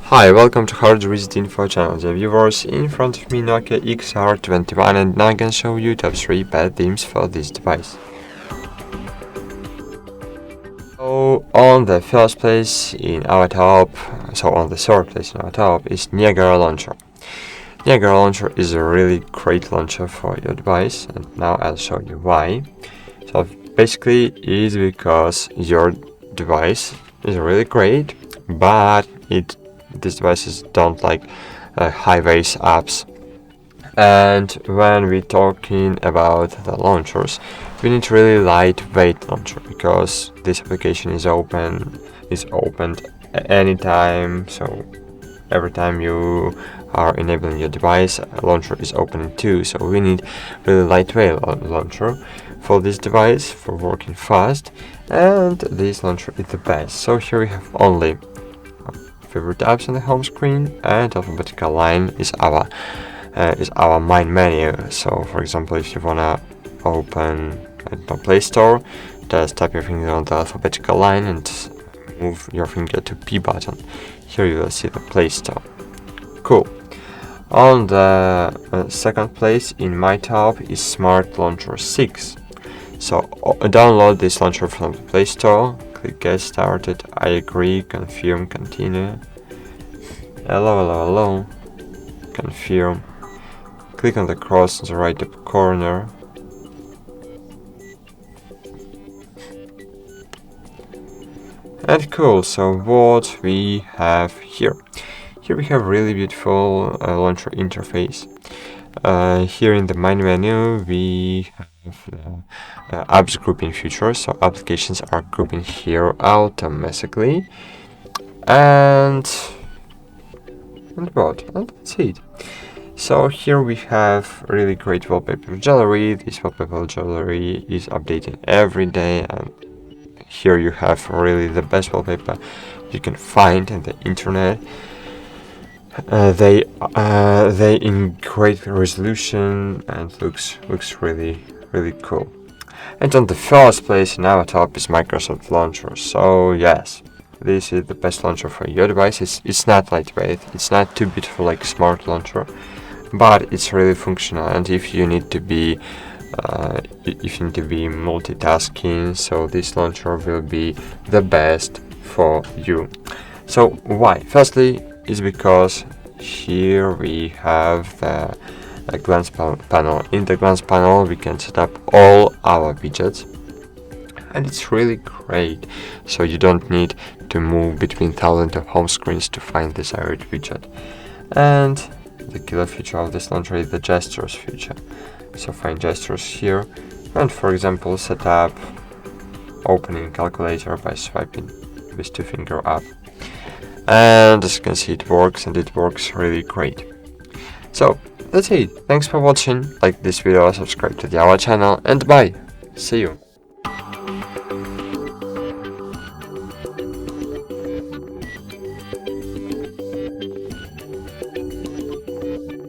Hi, welcome to HardReset.Info channel, dear viewers. In front of me Nokia XR21, and now I can show you top 3 bad themes for this device. So on the first place in our top, on the third place in our top is Niagara Launcher. Niagara Launcher is a really great launcher for your device, and now I'll show you why. So basically it is because your device is really great, but these devices don't like high-res apps. And when we're talking about the launchers, we need really lightweight launcher, because this application is opened anytime. So every time you are enabling your device, a launcher is opening too. So we need really lightweight launcher for this device for working fast, and this launcher is the best. So here we have only favorite apps on the home screen, and alphabetical line is our main menu. So for example, if you wanna open the Play Store, just tap your finger on the alphabetical line and move your finger to P button. Here you will see the Play Store. Cool. On the second place in my top is Smart Launcher 6. So download this launcher from the Play Store. Click Get Started, I agree, confirm, continue. Hello, confirm. Click on the cross in the right up corner. And cool, so what we have here? Here we have really beautiful launcher interface. Here in the main menu we have the apps grouping feature, so applications are grouping here automatically, and that's it. So here we have really great wallpaper gallery. This wallpaper gallery is updated every day, and here you have really the best wallpaper you can find on the internet. They in great resolution and looks really cool. And on the first place in our top is Microsoft Launcher. So yes, this is the best launcher for your device. It's not lightweight, it's not too beautiful like Smart Launcher, but it's really functional. And if you need to be multitasking, so this launcher will be the best for you. So why? Firstly, is because here we have the glance panel. In the glance panel we can set up all our widgets, and it's really great. So you don't need to move between thousands of home screens to find the desired widget. And the killer feature of this launcher is the gestures feature. So find gestures here, and for example set up opening calculator by swiping with 2-finger up. And as you can see, it works, and it works really great. So that's it. Thanks for watching. Like this video, subscribe to our channel, and bye. See you.